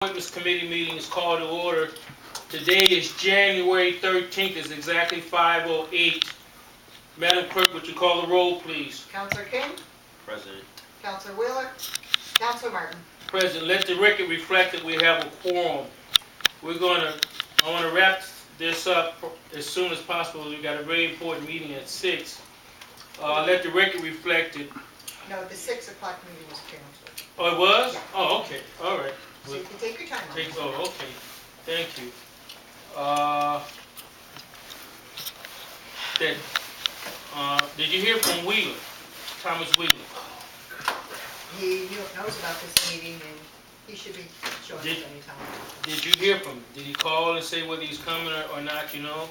Appointments Committee meeting is called to order. Today is January 13th. It's exactly 5:08. Madam Clerk, would you call the roll, please? Counselor King, President. Counselor Wheeler, Counselor Martin. President, let the record reflect that we have a quorum. I want to wrap this up as soon as possible. We've got a very important meeting at 6. Let the record reflect it. No, the 6 o'clock meeting was canceled. Oh, it was? Yeah. Oh, okay. All right. So you can take your time on it. Oh, okay. Thank you. Did you hear from Wheeler? Thomas Wheeler? He knows about this meeting and he should be showing up anytime. Did you hear from him? Did he call and say whether he's coming or not, you know?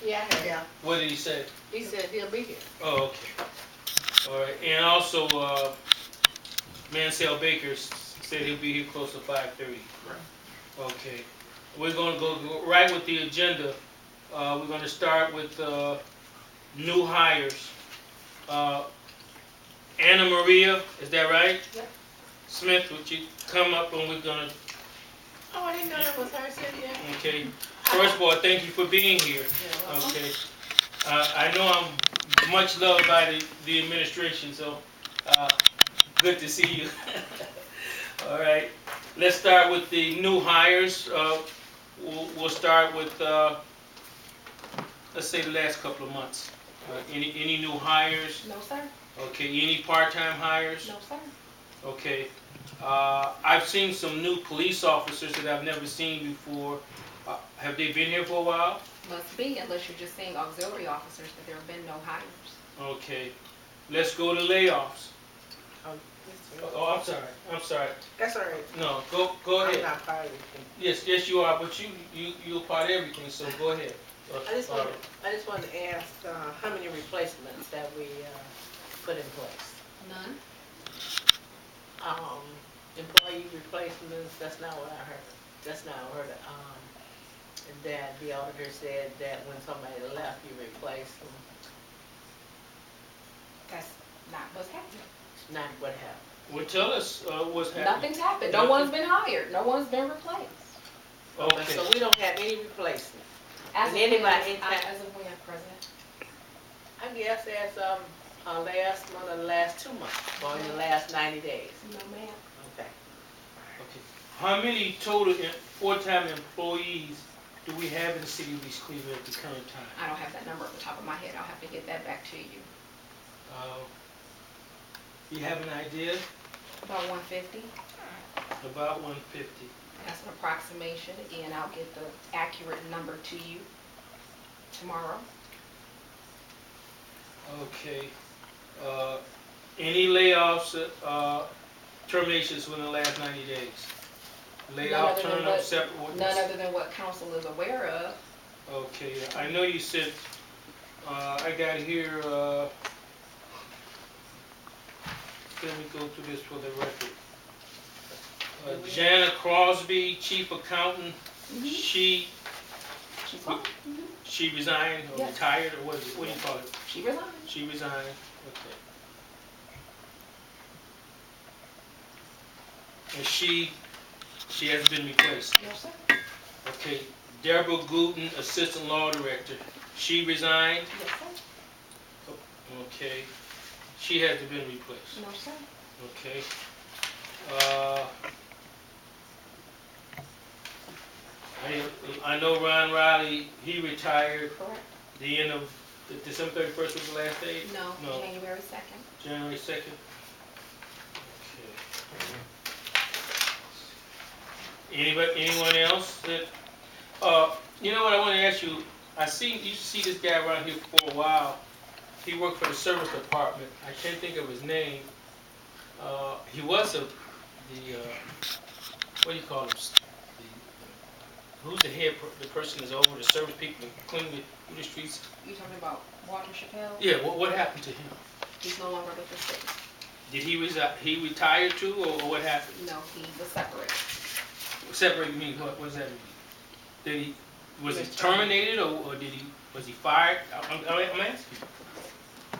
Yeah, I heard. Yeah. What did he say? He said he'll be here. Oh, okay. All right. And also, Mansell Baker said he'll be here close to 5:30. Okay. We're going to go right with the agenda. We're going to start with new hires. Anna Maria, is that right? Yep. Smith, would you come up and we're going to... Oh, I didn't know that was her city. Okay. First of all, thank you for being here. Okay. I know I'm much loved by the administration, so good to see you. All right. Let's start with the new hires. We'll start with, let's say, the last couple of months. Any new hires? No, sir. Okay. Any part-time hires? No, sir. Okay. I've seen some new police officers that I've never seen before. Have they been here for a while? Must be, unless you're just saying auxiliary officers, but there have been no hires. Okay. Let's go to layoffs. Oh, I'm sorry. That's all right. No, go ahead. I'm not part of it. Yes, you are, but you're part of everything, so go ahead. I just wanted to ask how many replacements that we put in place. None. Employee replacements, that's not what I heard. That's not what I heard. That the auditor said that when somebody left, you replaced them. That's not what's happening. Not what happened. Well, tell us what's happening. Nothing's happened. No one's been hired. No one's been replaced. Okay. So we don't have any replacement. As of And anybody- when, President? I guess as last month or the last 2 months, or in the last 90 days. No, ma'am. Okay. Okay. How many total full-time employees do we have in the city of East Cleveland at the current time? I don't have that number at the top of my head. I'll have to get that back to you. You have an idea? About 150. About 150. That's an approximation. Again, I'll get the accurate number to you tomorrow. Okay. Any layoffs, terminations within the last 90 days? Layoff, turn up, separate? None other than what council is aware of. Okay, I know you said, I got here, let me go through this for the record. Jana Crosby, chief accountant, she She's gone. she resigned or Yes. retired, or what do you call it? She resigned. She resigned, okay. And she hasn't been replaced. No, sir. Okay, Deborah Gooten, assistant law director, she resigned, Yes, sir. okay. She hasn't been replaced, No, sir. okay. I know Ron Riley, he retired Correct. the end of, December 31st was the last day? No, No. January 2nd. January 2nd? Okay. Anyone else that, you know what I want to ask you, you see this guy around here for a while. He worked for the service department. I can't think of his name. He was what do you call him? Who's the head, the person that's over the service people, cleaning the streets? You talking about Walter Chappelle? Yeah, what happened to him? He's no longer with the city. Did he retire too, or what happened? No, he was separated. Separated means what does that mean? Was he terminated or was he fired? I'm asking.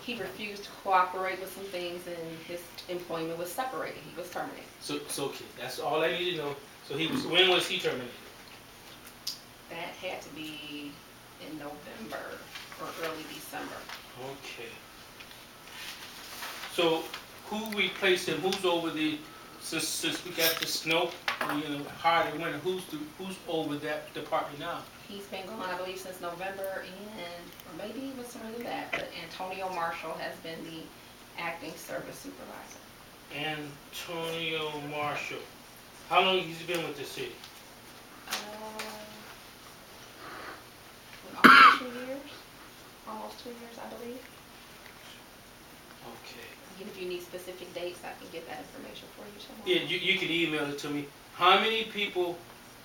He refused to cooperate with some things and his employment was separated. He was terminated. So okay, that's all I need to know. So when was he terminated? That had to be in November or early December. Okay. So who replaced him? Who's over since we got the snow, harder winter, who's over that department now? He's been gone, I believe, since November or maybe even sooner than that, but Antonio Marshall has been the acting service supervisor. Antonio Marshall. How long has he been with the city? Almost 2 years. Almost 2 years, I believe. Okay. Again, if you need specific dates, I can get that information for you tomorrow. Yeah, you can email it to me. How many people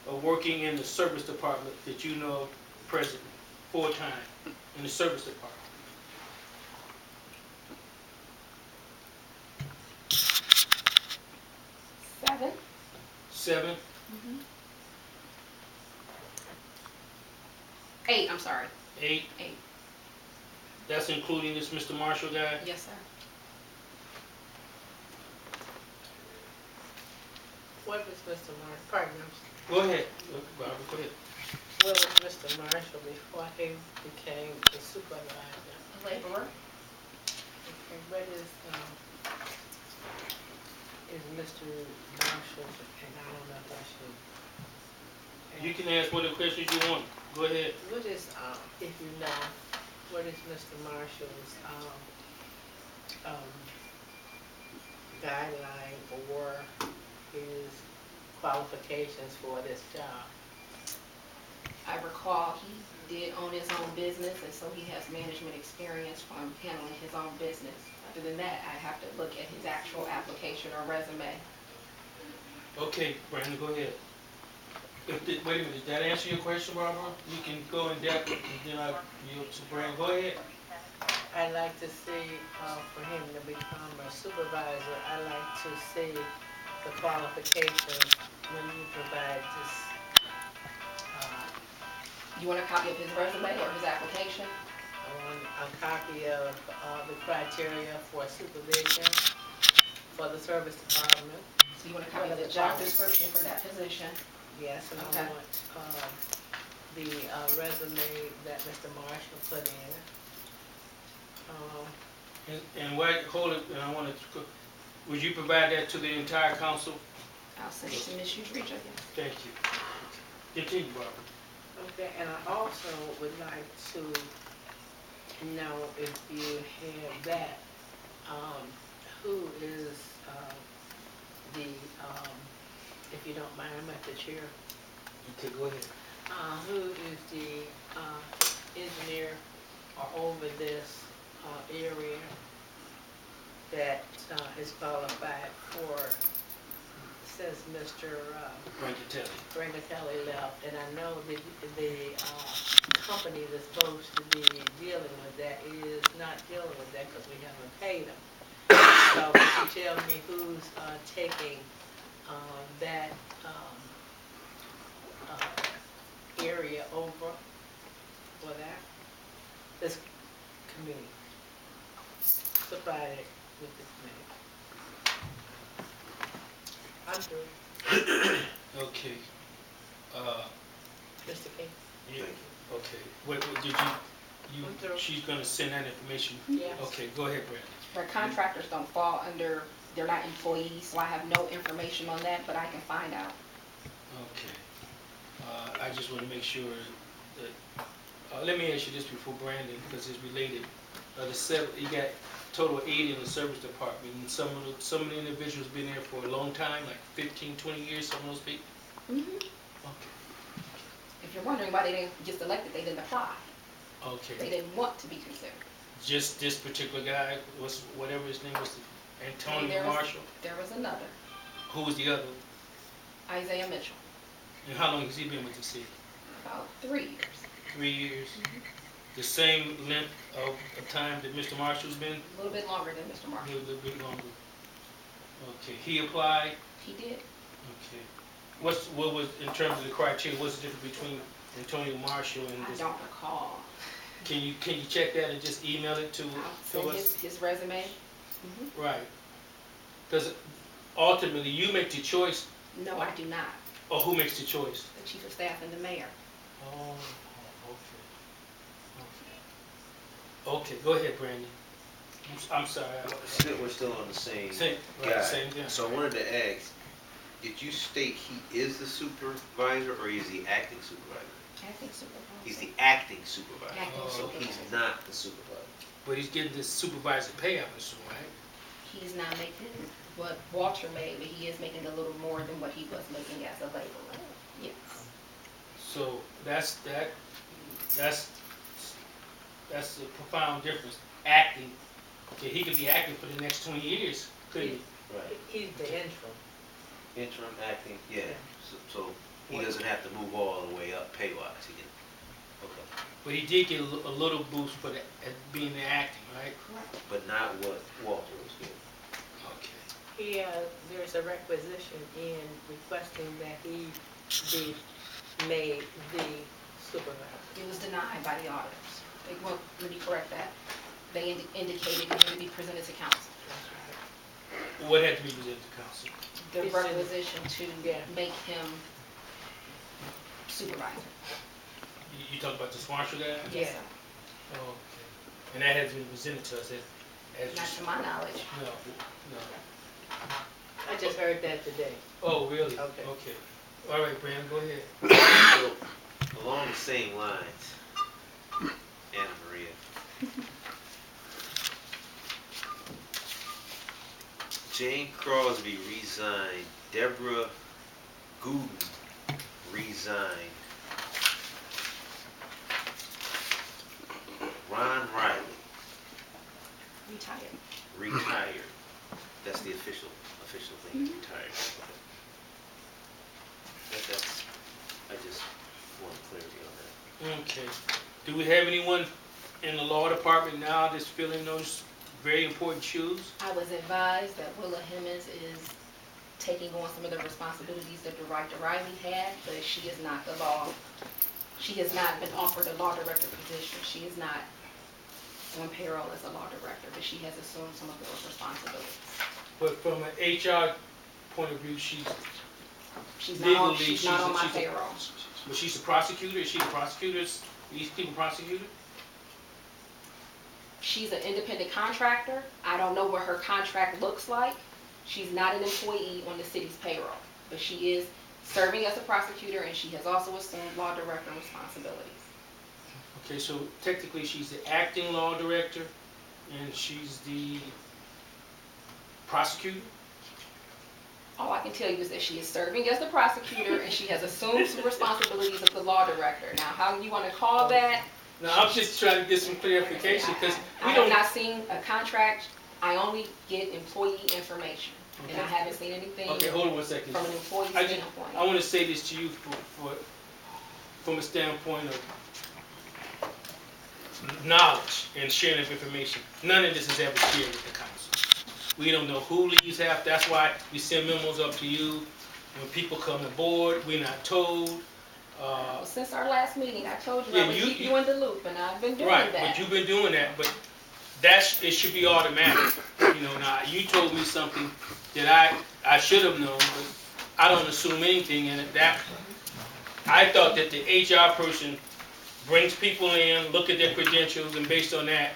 are working in the service department that you know presently, full-time, in the service department? Seven? Mm-hmm. 8, I'm sorry. 8? 8. That's including this Mr. Marshall guy? Yes, sir. What was Mr. Marshall, pardon me, Go ahead, Barbara, go ahead. what was Mr. Marshall before he became the supervisor? Laborer. Okay, what is Mr. Marshall, and I don't know if I should. You can ask whatever questions you want. Go ahead. What is, if you know, what is Mr. Marshall's, guideline or his qualifications for this job? I recall he did own his own business, and so he has management experience from handling his own business. Other than that, I have to look at his actual application or resume. Okay, Brandon, go ahead. Wait a minute, did that answer your question, Barbara? You can go in depth, and then I'll yield to Brandon. Go ahead. I'd like to see, for him to become a supervisor, I'd like to see the qualifications when you provide this. You want a copy of his resume or his application? I want a copy of the criteria for supervision for the service department. So you want a copy of the job description for that position? Yes, and Okay. I want the resume that Mr. Marshall put in. And wait, hold it, and I want to, would you provide that to the entire council? I'll send it to Ms. Udrich, yes. Thank you. Continue, Barbara. Okay, and I also would like to know if you have that, who is the, if you don't mind, I'm at the chair. Okay, go ahead. Who is the engineer or over this area that is qualified for, since Mr. Brancatelli left, and I know that the company that's supposed to be dealing with that is not dealing with that because we haven't paid them. So could you tell me who's taking that area over for that? This committee, supplied it with the committee. I'm through. Okay. Mr. King? Yeah, okay. What did I'm through. she's gonna send that information? Yes. Okay, go ahead, Brandon. Where contractors don't fall under, they're not employees, so I have no information on that, but I can find out. Okay. I just want to make sure that, let me ask you this before Brandon, because it's related. You got total 80 in the service department, and some of the individuals been there for a long time, like 15, 20 years, some of those people? Mm-hmm. Okay. If you're wondering why they didn't get elected, they didn't apply. They Okay. didn't want to be considered. Just this particular guy, whatever his name was, Antonio There was- Marshall? There was another, Who was the other? Isaiah Mitchell, And how long has he been with the city? about 3 years. 3 years? The same length of time that Mr. Marshall's been? A little bit longer than Mr. A Marshall. little bit longer. Okay, he applied? He did. Okay. What was, in terms of the criteria, what's the difference between Antonio Marshall and I this? don't recall. Can you check that and just email it to I'll send us? his resume. Mm-hmm. Right. Because ultimately, you make the choice. No, I do not. Or who makes the choice? the chief of staff and the mayor. Oh, okay. Okay, go ahead, Brandon. I'm sorry. We're still on the same Same, guy. right, same thing. So I wanted to ask, did you state he is the supervisor or is he acting supervisor? Acting supervisor. He's the acting supervisor. Acting Oh, So he's supervisor. not the supervisor. But he's getting this supervisor pay, I assume, right? He's not making what Walter made, but he is making a little more than what he was making as a laborer. Yes. So that's a profound difference. Acting, okay, he could be acting for the next 20 years, couldn't he? Right. He's the interim. Interim acting, yeah. So he doesn't have to move all the way up pay-wise. He can, okay. But he did get a little boost for being the acting, right? But not what Walter was getting. Okay. There's a requisition in requesting that he be made the supervisor. It was denied by the auditors. Well, let me correct that. They indicated it had to be presented to council. What had to be presented to council? The It's in- requisition to Yeah. make him supervisor. You talk about the Swansea guy? Yeah. sir. Oh, okay. And that hasn't been presented to us as Not to my knowledge. no. I just heard that today. Oh, really? Okay. Okay. All right, Brandon, go ahead. So, along the same lines, Anna Maria. Jane Crosby resigned. Deborah Gooden resigned. Ron Riley Retired. retired. That's the official thing, he's retired. That's, I just want clarity on that. Okay. Do we have anyone in the law department now that's filling those very important shoes? I was advised that Willa Hemmons is taking on some of the responsibilities that Director Riley had, but she is not the law. She has not been offered a law director position. She is not on payroll as a law director, but she has assumed some of those responsibilities. But from an HR point of view, she's She's not on, legally, she's not on my she's a- payroll. but she's a prosecutor. Is she a prosecutor? These people prosecutor? She's an independent contractor. I don't know what her contract looks like. She's not an employee on the city's payroll, but she is serving as a prosecutor, and she has also assumed law director responsibilities. Okay, so technically she's the acting law director, and she's the prosecutor. All I can tell you is that she is serving as the prosecutor, and she has assumed some responsibilities of the law director. Now, how you want to call that? Now, I'm just trying to get some clarification, because I we have don't. not seen a contract. I only get employee information, and I Okay. haven't seen anything Okay, hold on one second. from an employee I standpoint. want to say this to you from a standpoint of knowledge and sharing of information. None of this is ever shared with the council. We don't know who leaves half. That's why we send memos up to you. When people come aboard, we're not told. Well, since our last meeting, I told you Yeah, I would you- keep you in the loop, and I've been doing Right, that. but you've been doing that, but it should be automatic. You know, now, you told me something that I should have known, but I don't assume anything in it. I thought that the HR person brings people in, look at their credentials, and based on that,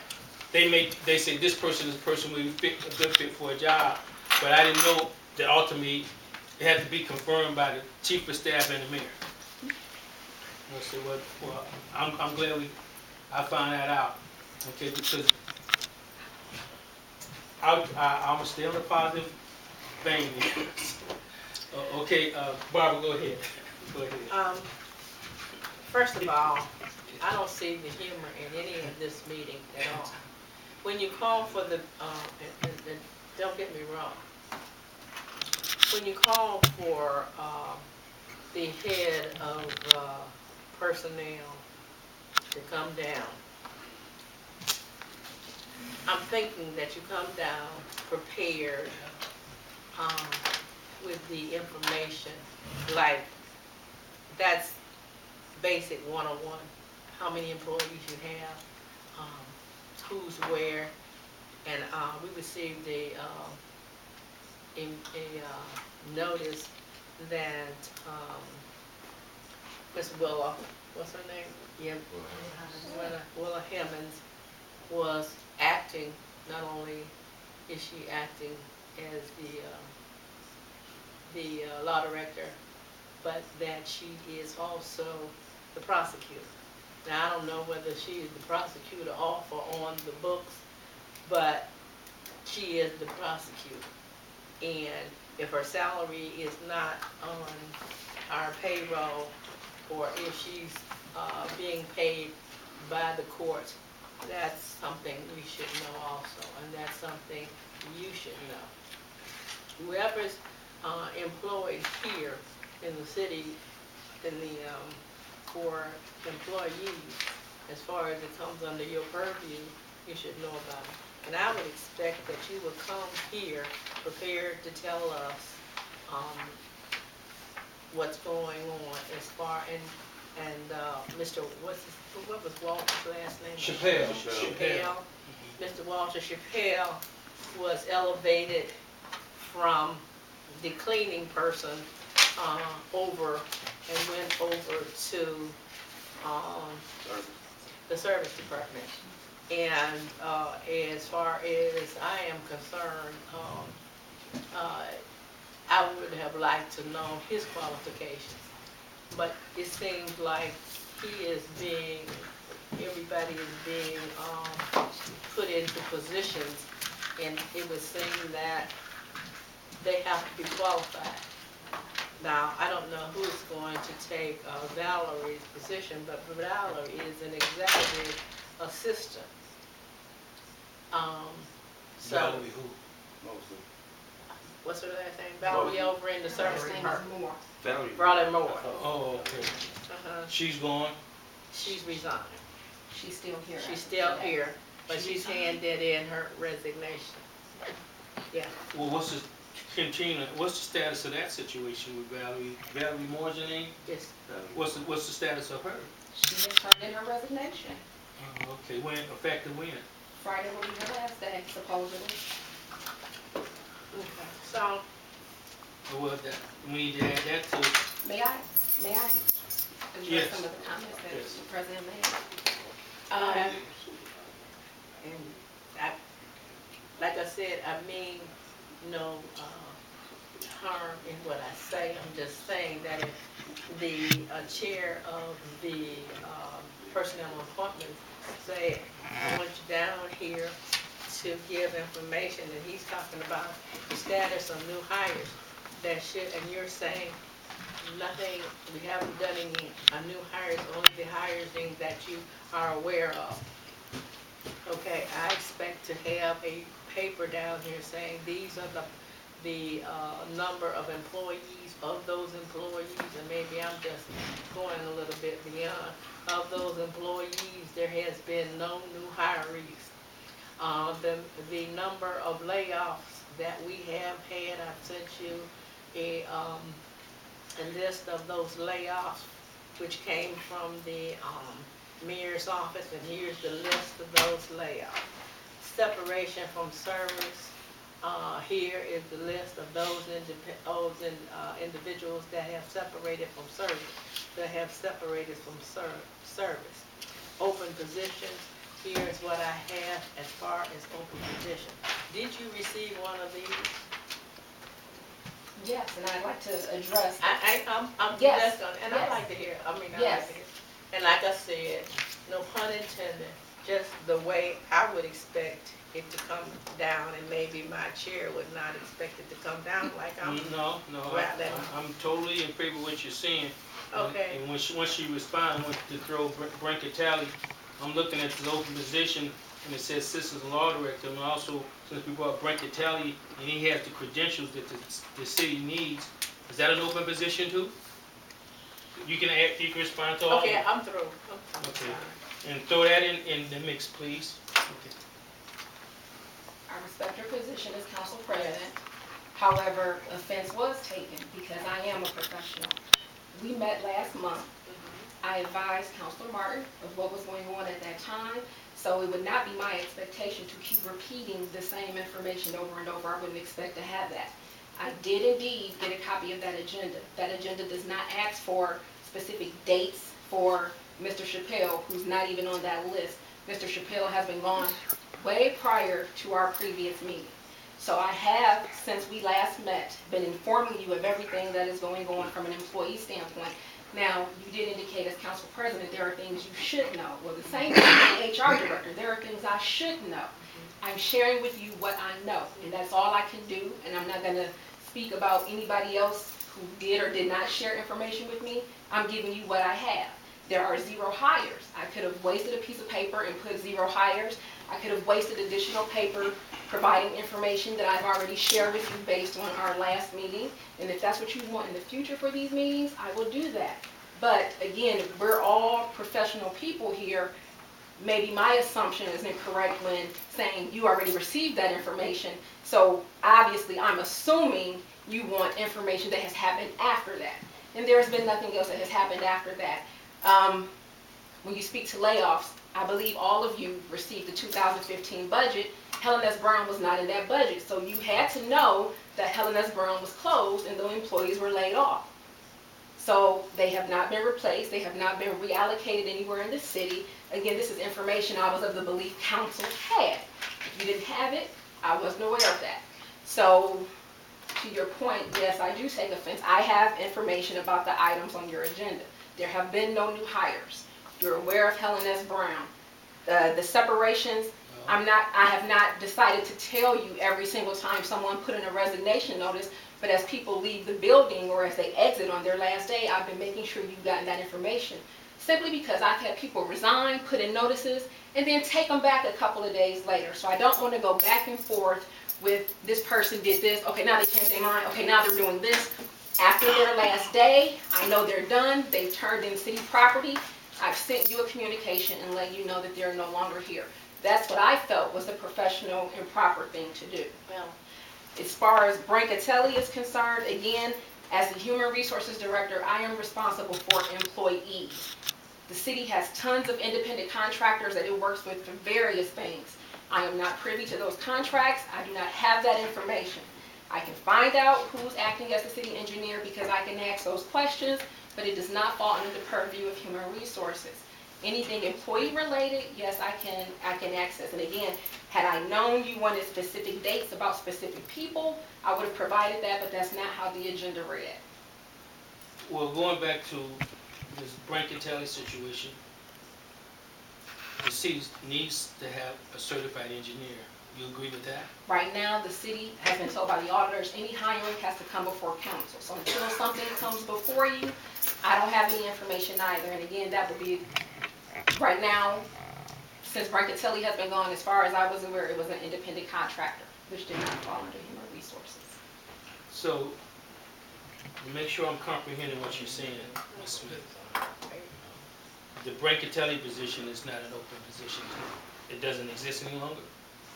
they say this person is a person who would be a good fit for a job. But I didn't know that ultimately it had to be confirmed by the chief of staff and the mayor. I said, well, I'm glad I found that out. Okay, because I'm gonna stay on the positive vein. Okay, Barbara, go ahead. Go ahead. First of all, I don't see the humor in any of this meeting at all. When you call for the, and don't get me wrong, when you call for the head of personnel to come down, I'm thinking that you come down prepared with the information, like that's basic 101, how many employees you have, who's where, and we received a notice that, Miss Willa, what's her name? Yeah, Willa Hemmons was acting, not only is she acting as the law director, but that she is also the prosecutor. Now, I don't know whether she is the prosecutor off or on the books, but she is the prosecutor. And if her salary is not on our payroll, or if she's being paid by the courts, that's something we should know also, and that's something you should know. Whoever's employed here in the city, for employees, as far as it comes under your purview, you should know about it. And I would expect that you would come here prepared to tell us what's going on as far, and Mr. What was Walter's last name? Chappelle. Mr. Walter Chappelle was elevated from the cleaning person over and went over to the service department. And as far as I am concerned, I would have liked to know his qualifications. But it seems like everybody is being put into positions, and it would seem that they have to be qualified. Now, I don't know who's going to take Valerie's position, but Valerie is an executive assistant. Valerie who? What's her last name? Valerie over in the service His name department. is Moore. Valerie Moore. Oh, okay. She's gone. She's resigned. She's still here. She's still here, but she's handed in her resignation. Yeah. Well, what's the status of that situation with Valerie? Valerie Moore's your name? Yes. What's the status of her? She has turned in her resignation. Oh, okay. When effective when? Friday will be her last day, supposedly. Okay. So, Well, we need to add that to. May I address Yes. some of the comments that Yes. the president made? and like I said, I mean no harm in what I say. I'm just saying that if the chair of the personnel appointments say, I want you down here to give information, and he's talking about the status of new hires, and you're saying nothing, we haven't done any new hires, only the hires that you are aware of. Okay, I expect to have a paper down here saying these are the number of employees, of those employees, and maybe I'm just going a little bit beyond. Of those employees, there has been no new hirees. The number of layoffs that we have had, I've sent you a list of those layoffs, which came from the mayor's office, and here's the list of those layoffs. Separation from service, here is the list of those individuals that have separated from service, Open positions, here's what I have as far as open positions. Did you receive one of these? Yes, and I'd like to address. I'm Yes, just gonna, and yes. I like to hear, I like Yes. to hear. And like I said, no pun intended, just the way I would expect it to come down, and maybe my chair would not expect it to come down like I'm. No, I'm totally in favor of what you're saying. Okay. And once she responds, I want to throw Brancatelli. I'm looking at the open position, and it says Assistant Law Director, and also, since we brought Brancatelli, and he has the credentials that the city needs, is that an open position too? You can respond to all of Okay, them. I'm through. Okay. And throw that in the mix, please. Okay. I respect your position as council president. However, offense was taken because I am a professional. We met last month. I advised Councilor Martin of what was going on at that time, so it would not be my expectation to keep repeating the same information over and over. I wouldn't expect to have that. I did indeed get a copy of that agenda. That agenda does not ask for specific dates for Mr. Chappelle, who's not even on that list. Mr. Chappelle has been gone way prior to our previous meeting. So I have, since we last met, been informing you of everything that is going on from an employee standpoint. Now, you did indicate as council president, there are things you should know. Well, the same thing as the HR director, there are things I should know. I'm sharing with you what I know, and that's all I can do, and I'm not gonna speak about anybody else who did or did not share information with me. I'm giving you what I have. There are 0 hires. I could have wasted a piece of paper and put 0 hires. I could have wasted additional paper providing information that I've already shared with you based on our last meeting. And if that's what you want in the future for these meetings, I will do that. But again, we're all professional people here. Maybe my assumption is incorrect when saying you already received that information. So obviously I'm assuming you want information that has happened after that. And there's been nothing else that has happened after that. When you speak to layoffs, I believe all of you received the 2015 budget. Helen S. Brown was not in that budget. So you had to know that Helen S. Brown was closed and the employees were laid off. So they have not been replaced. They have not been reallocated anywhere in the city. Again, this is information I was of the belief council had. If you didn't have it, I wasn't aware of that. So to your point, yes, I do take offense. I have information about the items on your agenda. There have been no new hires. You're aware of Helen S. Brown. The separations, I have not decided to tell you every single time someone put in a resignation notice, but as people leave the building or as they exit on their last day, I've been making sure you've gotten that information. Simply because I've had people resign, put in notices, and then take them back a couple of days later. So I don't want to go back and forth with this person did this, okay, now they changed their mind, okay, now they're doing this. After their last day, I know they're done, they've turned in city property, I've sent you a communication and let you know that they're no longer here. That's what I felt was the professional and proper thing to do. Well, as far as Brancatelli is concerned, again, as the Human Resources Director, I am responsible for employees. The city has tons of independent contractors that it works with for various things. I am not privy to those contracts. I do not have that information. I can find out who's acting as the city engineer because I can ask those questions, but it does not fall under the purview of Human Resources. Anything employee related, yes, I can access. And again, had I known you wanted specific dates about specific people, I would have provided that, but that's not how the agenda read. Well, going back to this Brancatelli situation, the city needs to have a certified engineer. You agree with that? Right now, the city has been told by the auditors, any hiring has to come before council. So until something comes before you, I don't have any information either. And again, that would be, right now, since Brancatelli has been gone, as far as I was aware, it was an independent contractor, which did not fall under Human Resources. So, to make sure I'm comprehending what you're saying, Ms. Smith, the Brancatelli position is not an open position. It doesn't exist any longer?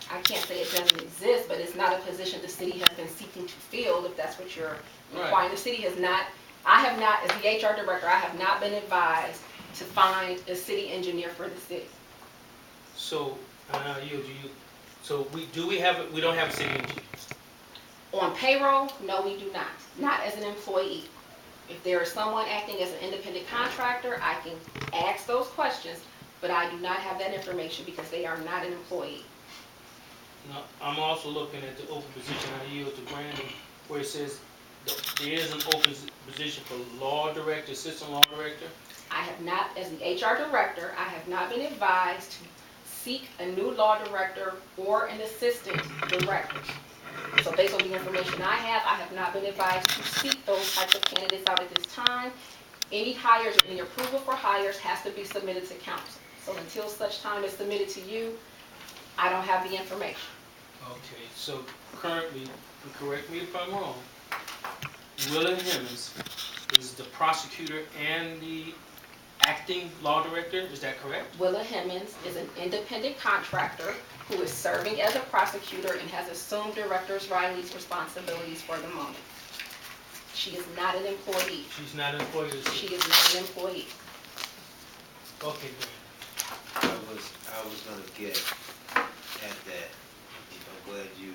I can't say it doesn't exist, but it's not a position the city has been seeking to fill, if that's what you're inquiring. Right. The city has not, I have not, as the HR director, I have not been advised to find a city engineer for the city. So, we don't have a city engineer? On payroll, no, we do not as an employee. If there is someone acting as an independent contractor, I can ask those questions, but I do not have that information because they are not an employee. Now, I'm also looking at the open position, I yield to Brandon, where it says there is an open position for law director, assistant law director. I have not, as the HR director, I have not been advised to seek a new law director or an assistant director. So based on the information I have not been advised to seek those types of candidates out at this time. Any hires or any approval for hires has to be submitted to council. So until such time is submitted to you, I don't have the information. Okay, so currently, and correct me if I'm wrong, Willa Hemmons is the prosecutor and the acting law director, is that correct? Willa Hemmons is an independent contractor who is serving as a prosecutor and has assumed Director Riley's responsibilities for the moment. She is not an employee. She's not an employee of the She city? is not an employee. Okay, good. I was gonna get at that. I'm glad you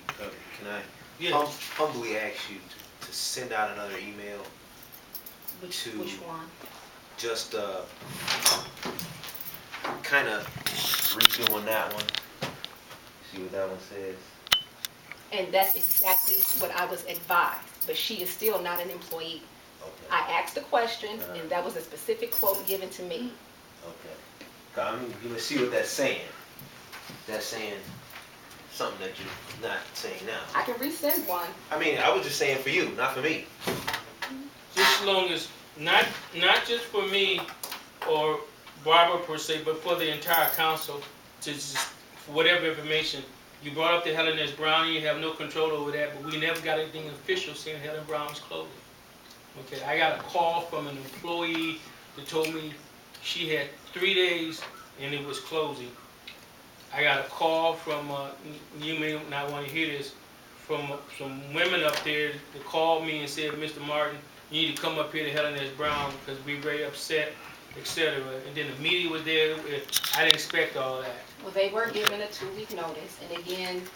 covered. Can I Yeah. humbly ask you to send out another email, Which To- one? just kind of redoing that one. See what that one says? And that's exactly what I was advised, but she is still not an employee. Okay. I asked the question, and that was a specific quote given to me. Okay. 'Cause I mean, you can see what that's saying. That's saying something that you're not saying now. I can resend one. I mean, I was just saying for you, not for me. Just as long as, not just for me or Barbara per se, but for the entire council, to just, for whatever information. You brought up the Helen S. Brown, you have no control over that, but we never got anything official saying Helen Brown's closing. Okay, I got a call from an employee that told me she had 3 days and it was closing. I got a call from, you may not want to hear this, from some women up there that called me and said, Mr. Martin, you need to come up here to Helen S. Brown because we're very upset, etc. And then the media was there. I didn't expect all that. Well, they were given a 2-week notice, and again,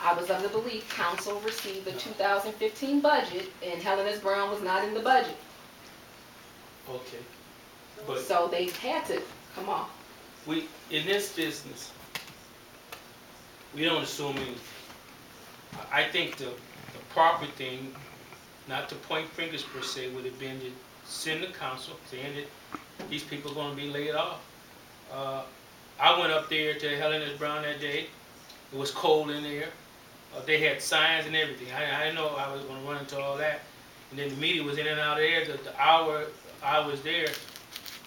I was of the belief council received the 2015 budget, and Helen S. Brown was not in the budget. Okay. But So they had to come off. we, in this business, we don't assume anything. I think the proper thing, not to point fingers per se, would have been to send the council saying that these people are going to be laid off. I went up there to Helen S. Brown that day. It was cold in there. They had signs and everything. I didn't know I was going to run into all that. And then the media was in and out of there. The hour I was there,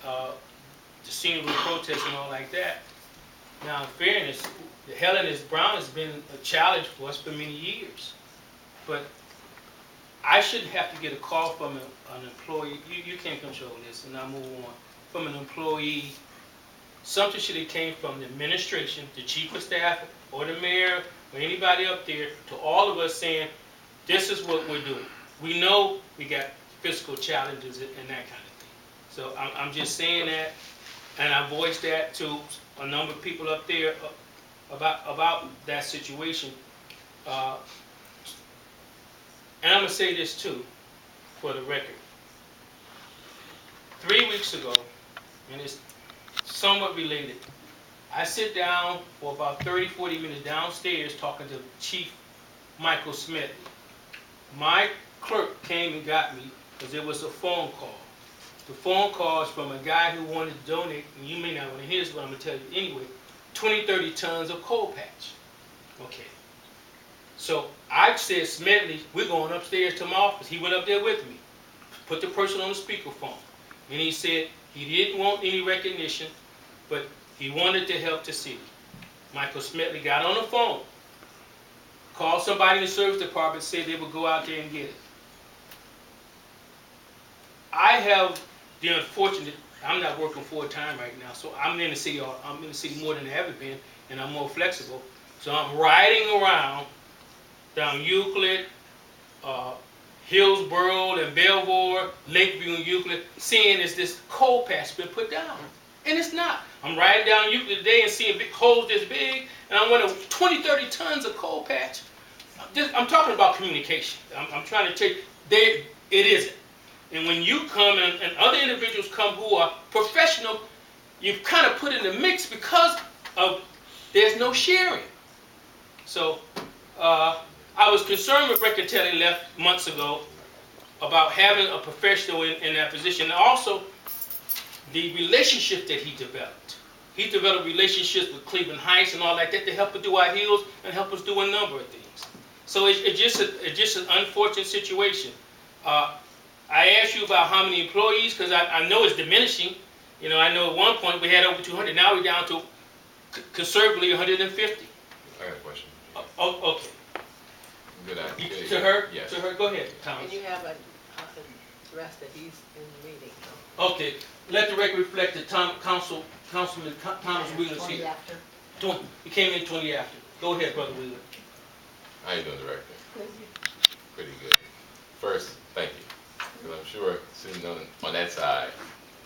the scene was protesting and all like that. Now, in fairness, Helen S. Brown has been a challenge for us for many years. But I shouldn't have to get a call from an employee. You can't control this, and I'll move on. From an employee, something should have came from the administration, the chief of staff, or the mayor, or anybody up there, to all of us saying, this is what we're doing. We know we got fiscal challenges and that kind of thing. So I'm just saying that, and I voiced that to a number of people up there about that situation. And I'm going to say this too, for the record. 3 weeks ago, and it's somewhat related, I sit down for about 30, 40 minutes downstairs talking to Chief Michael Smith. My clerk came and got me because there was a phone call. The phone call is from a guy who wanted to donate, and you may not want to hear this, but I'm going to tell you anyway, 20, 30 tons of coal patch. Okay. So I said, Smedley, we're going upstairs to my office. He went up there with me, put the person on the speakerphone, and he said he didn't want any recognition, but he wanted to help the city. Michael Smedley got on the phone, called somebody in the service department, said they would go out there and get it. I have the unfortunate, I'm not working full-time right now, so I'm in the city more than I've ever been, and I'm more flexible. So I'm riding around down Euclid, Hillsborough and Belvoir, Lakeview and Euclid, seeing is this coal patch been put down. And it's not. I'm riding down Euclid today and seeing big holes this big, and I went 20, 30 tons of coal patch. I'm talking about communication. I'm trying to tell you, it isn't. And when you come and other individuals come who are professional, you've kind of put in the mix because of there's no sharing. So I was concerned when Brancatelli left months ago about having a professional in that position. And also, the relationship that he developed. He developed relationships with Cleveland Heights and all like that to help us do our hills and help us do a number of things. So it's just an unfortunate situation. I asked you about how many employees, because I know it's diminishing. You know, I know at one point we had over 200. Now we're down to conservatively 150. I got a question. Oh, okay. Good idea. To her? Yes. To her? Go ahead, Thomas. And you have a rest that he's in the meeting. Okay. Let the record reflect that Councilman Thomas Wheeler's here. After. He came in 20 after. Go ahead, Brother Wheeler. How you doing, Director? Pretty good. First, thank you. Because I'm sure sitting on that side,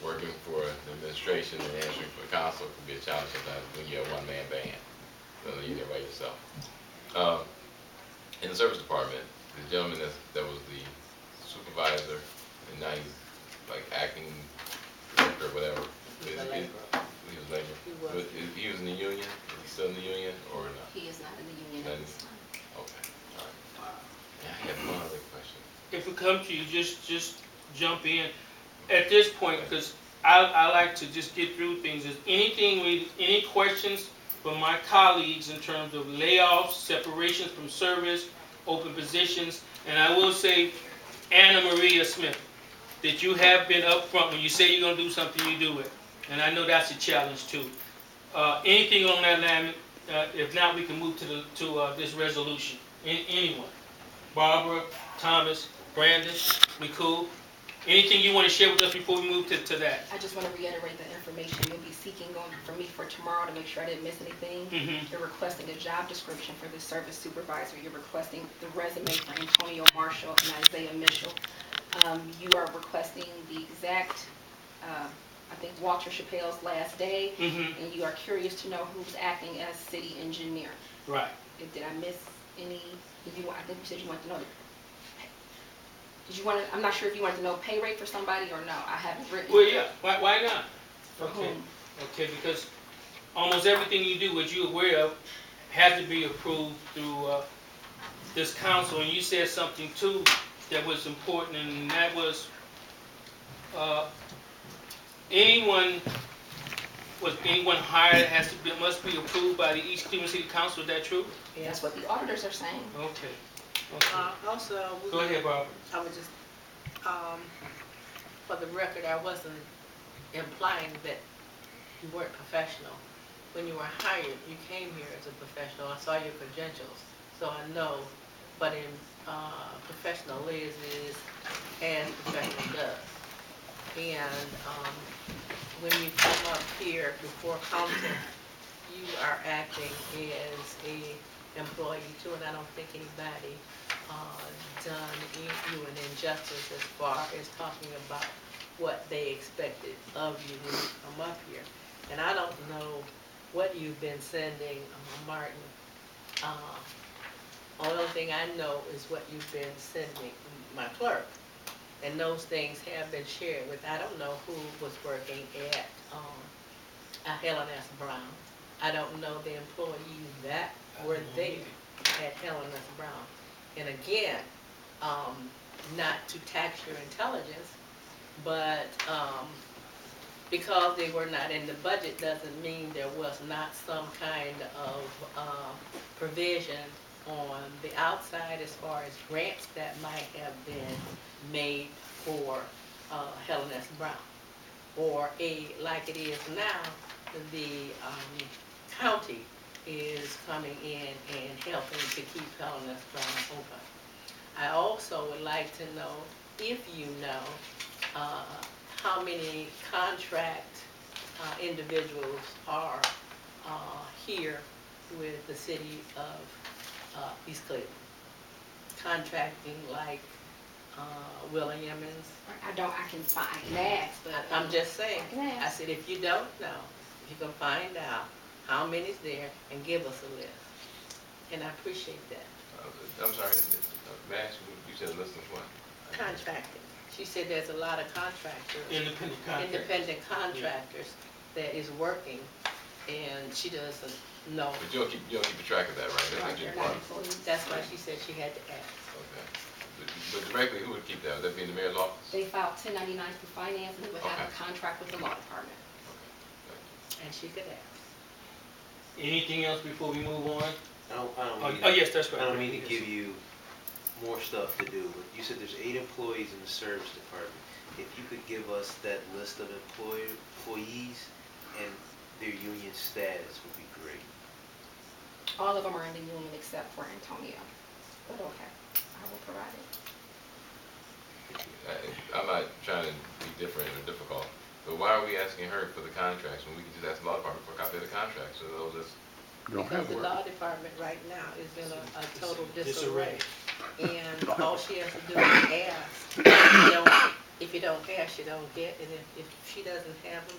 working for the administration and answering for the council can be a challenge sometimes when you're a one-man band. So you're there by yourself. In the service department, the gentleman that was the supervisor, and now he's like acting director or whatever. He's a Is- laborer. He was labor. He was. He was in the union. Is he still in the union or not? He is not in the union at this time. Okay. All right. Yeah, I have one other question. If it comes to you, just jump in at this point, because I like to just get through things. Is any questions from my colleagues in terms of layoffs, separations from service, open positions? And I will say, Anna Maria Smith, that you have been upfront. When you say you're gonna do something, you do it. And I know that's a challenge too. Anything on that line? If not, we can move to this resolution. Anyone? Barbara, Thomas, Brandon, we cool? Anything you want to share with us before we move to that? I just want to reiterate the information you'll be seeking on from me for tomorrow to make sure I didn't miss anything. Mm-hmm. You're requesting a job description for the service supervisor. You're requesting the resume for Antonio Marshall and Isaiah Mitchell. You are requesting the exact, I think Walter Chappelle's last day, Mm-hmm. and you are curious to know who's acting as city engineer. Right. Did I miss any? I think you said you wanted to know. Did you want to? I'm not sure if you wanted to know pay rate for somebody or no. I haven't written. Well, yeah. Why not? For Okay. whom? Okay, because almost everything you do, what you're aware of, has to be approved through this council. And you said something too that was important, and that was anyone hired must be approved by the East Cleveland City Council. Is that true? That's what the auditors are saying. Okay. Okay. Also, Go ahead, Barbara. I would just, for the record, I wasn't implying that you weren't professional. When you were hired, you came here as a professional. I saw your credentials, so I know. But in professional is as professional does. And when you come up here before council, you are acting as a employee too, and I don't think anybody done you an injustice as far as talking about what they expected of you when you come up here. And I don't know what you've been sending Martin. Only thing I know is what you've been sending my clerk. And those things have been shared with, I don't know who was working at Helen S. Brown. I don't know the employees that were there at Helen S. Brown. And again, not to tax your intelligence, but because they were not in the budget doesn't mean there was not some kind of provision on the outside as far as grants that might have been made for Helen S. Brown. Or like it is now, the county is coming in and helping to keep Helen S. Brown open. I also would like to know if you know how many contract individuals are here with the city of East Cleveland, contracting like Williams. I can find ask, but I'm just saying. I can ask. I said, if you don't know, if you can find out how many's there and give us a list. And I appreciate that. I'm sorry, may I ask you said a list of what? Contracting. She said there's a lot of contractors, Independent contractor. independent contractors that is working, and she doesn't know. But you don't keep track of that, right? That's not your they're not part. employees. That's why she said she had to ask. Okay. But directly, who would keep that? Would that be in the mayor's office? They filed 1099 through finance, and they would have a Okay. contract with the law department. And she could ask. Anything else before we move on? I don't mean, Oh, yes, that's right. I don't mean to give you more stuff to do, but you said there's 8 employees in the service department. If you could give us that list of employees and their union status would be great. All of them are in the union except for Antonio. But okay, I will provide it. I'm not trying to be different or difficult, but why are we asking her for the contracts when we can just ask the law department for a copy of the contracts? So those is, Because the law department right now is in a total disarray. And all she has to do is ask. If you don't ask, you don't get. And if she doesn't have them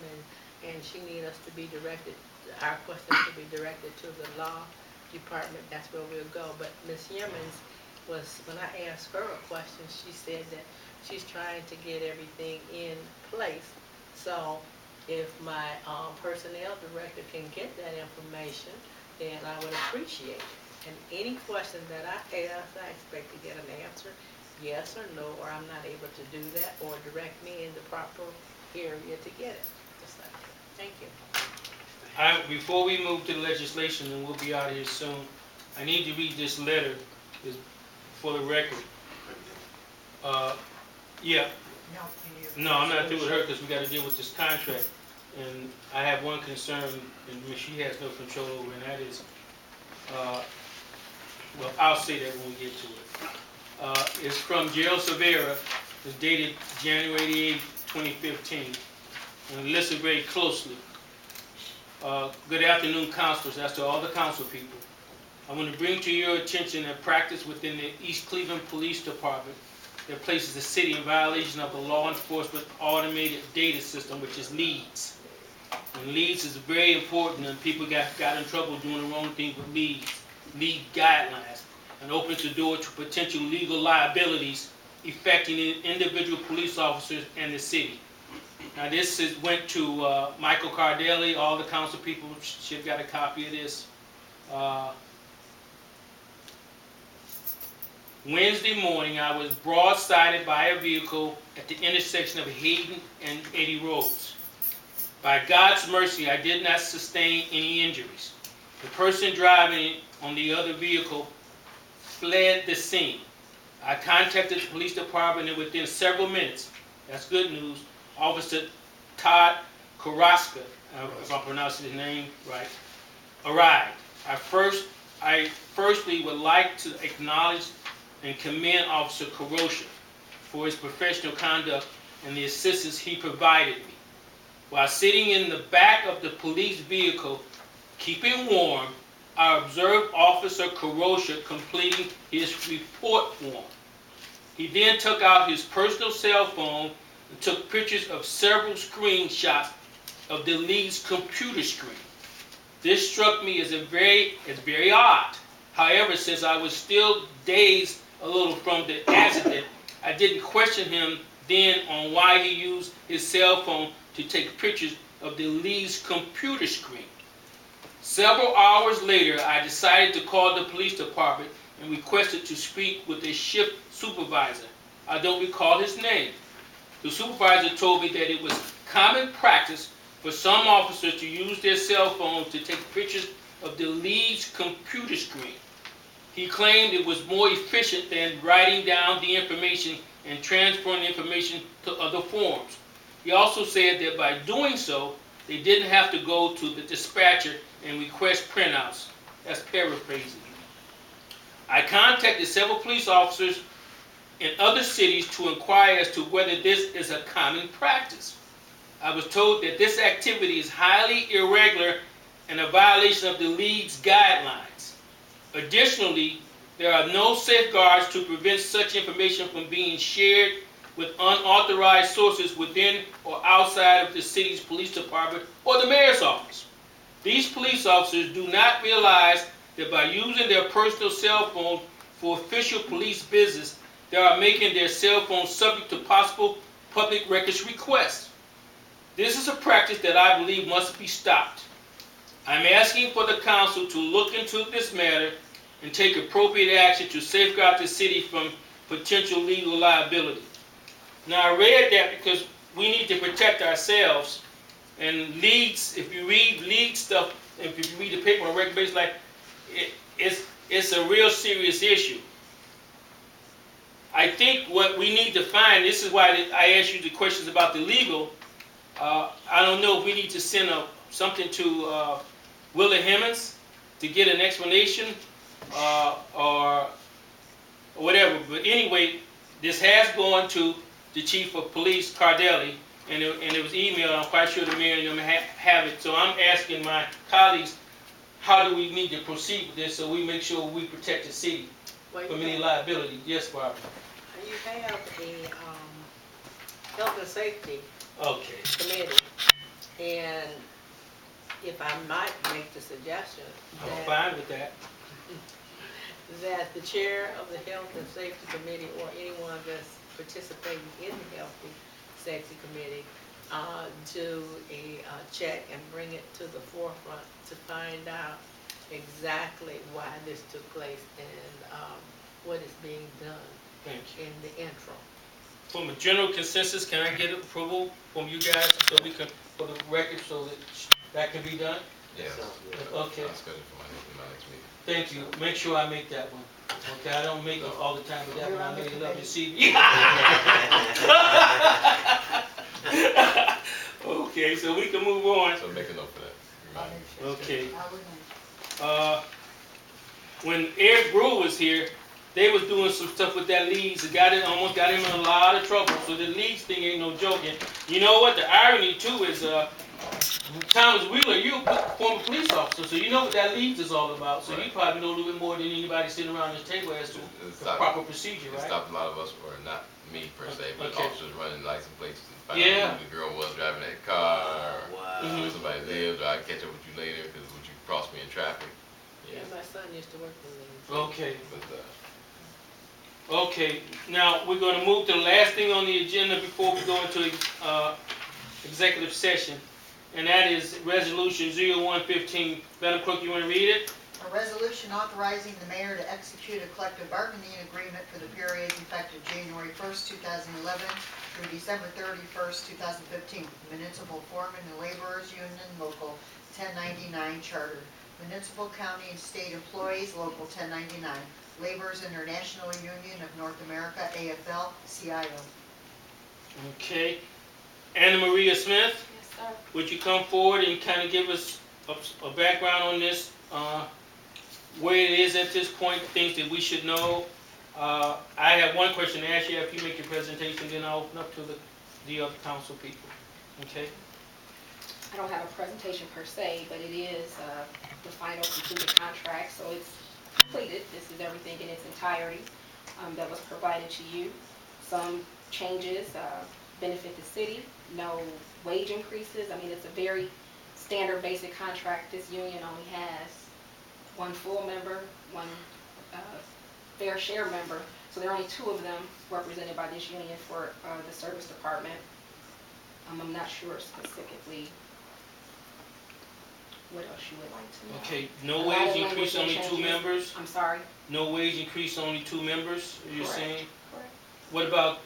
and she needs us to be directed, our question to be directed to the law department, that's where we'll go. But Ms. Yeomans was, when I asked her a question, she said that she's trying to get everything in place. So if my personnel director can get that information, then I would appreciate it. And any question that I ask, I expect to get an answer, yes or no, or I'm not able to do that, or direct me in the proper area to get it. Just like that. Thank you. Before we move to legislation, and we'll be out of here soon, I need to read this letter for the record. Yeah, no, I'm not through with her because we got to deal with this contract. And I have one concern, and which she has no control over, and that is, well, I'll say that when we get to it. It's from Gerald Severa. It's dated January 8, 2015. And listen very closely. Good afternoon, councilors. That's to all the council people. I want to bring to your attention a practice within the East Cleveland Police Department that places the city in violation of the Law Enforcement Automated Data System, which is LEADS. And LEADS is very important, and people got in trouble doing the wrong thing with LEADS. LEAD guidelines, and opens the door to potential legal liabilities affecting individual police officers and the city. Now this went to Michael Cardelli, all the council people should have got a copy of this. Wednesday morning, I was broadsided by a vehicle at the intersection of Hayden and Eddy Roads. By God's mercy, I did not sustain any injuries. The person driving on the other vehicle fled the scene. I contacted the police department, and within several minutes, that's good news, Officer Todd Karaska, if I'm pronouncing his name right, arrived. I firstly would like to acknowledge and commend Officer Karosha for his professional conduct and the assistance he provided me. While sitting in the back of the police vehicle, keeping warm, I observed Officer Karosha completing his report form. He then took out his personal cell phone and took pictures of several screenshots of the LEAD's computer screen. This struck me as very odd. However, since I was still dazed a little from the accident, I didn't question him then on why he used his cell phone to take pictures of the LEAD's computer screen. Several hours later, I decided to call the police department and requested to speak with a shift supervisor. I don't recall his name. The supervisor told me that it was common practice for some officers to use their cell phones to take pictures of the LEAD's computer screen. He claimed it was more efficient than writing down the information and transferring the information to other forms. He also said that by doing so, they didn't have to go to the dispatcher and request printouts. That's paraphrasing. I contacted several police officers in other cities to inquire as to whether this is a common practice. I was told that this activity is highly irregular and a violation of the LEAD's guidelines. Additionally, there are no safeguards to prevent such information from being shared with unauthorized sources within or outside of the city's police department or the mayor's office. These police officers do not realize that by using their personal cell phone for official police business, they are making their cell phone subject to possible public records requests. This is a practice that I believe must be stopped. I'm asking for the council to look into this matter and take appropriate action to safeguard the city from potential legal liability. Now, I read that because we need to protect ourselves. And LEADS, if you read LEAD stuff, if you read the paper on a regular basis, like, it's a real serious issue. I think what we need to find, this is why I asked you the questions about the legal. I don't know if we need to send something to Willie Hemmons to get an explanation or whatever. But anyway, this has gone to the chief of police, Cardelli, and it was emailed. I'm quite sure the mayor and them have it. So I'm asking my colleagues, how do we need to proceed with this so we make sure we protect the city from any liability? Yes, Barbara. You have a health and safety committee, and if I might make the suggestion, I'm fine with that. that the chair of the Health and Safety Committee or anyone that's participating in the Health and Safety Committee do a check and bring it to the forefront to find out exactly why this took place and what is being done Thank you. in the interim. From a general consensus, can I get approval from you guys so we can, for the record, so that that can be done? Yeah. Sounds good. Okay, I'll schedule for my next meeting. thank you. Make sure I make that one. Okay, I don't make it all the time, but that one I made it up this evening. Okay, so we can move on. So make a note for that. Remind me. Okay. I wouldn't. When Eric Brewer was here, they was doing some stuff with that leads. It almost got him in a lot of trouble. So the leads thing ain't no joking. You know what? The irony too is, Thomas Wheeler, you're a former police officer, so you know what that leads is all about. So you probably know a little bit more than anybody sitting around this table as to the proper procedure, It right? stopped a lot of us, or not me per se, but Okay. officers running license plates and find Yeah. out who the girl was driving that car, Wow. Mhm. where somebody lives, or I catch up with you later because would you cross me in traffic? Yeah. And my son used to work in the Okay. But, Okay, now we're gonna move to the last thing on the agenda before we go into executive session. And that is resolution 0115. Madam Clerk, you wanna read it? A resolution authorizing the mayor to execute a collective bargaining agreement for the period effective January 1st, 2011 through December 31st, 2015. Municipal Foreman and Laborers Union Local 1099 Charter. Municipal, County, and State Employees Local 1099. Laborers International Union of North America, AFL-CIO. Okay. Anna Maria Smith, Yes, sir. would you come forward and kind of give us a background on this, where it is at this point, things that we should know? I have one question to ask you after you make your presentation, then I'll open up to the other council people. Okay? I don't have a presentation per se, but it is the final completed contract, so it's completed. This is everything in its entirety that was provided to you. Some changes benefit the city, no wage increases. I mean, it's a very standard basic contract. This union only has one full member, one fair share member, so there are only two of them represented by this union for the service department. I'm not sure specifically what else you would like to know. Okay, no A lot of wage increase, language only two changes. members? I'm sorry? No wage increase, only two members, you're Correct. saying? Correct. What about,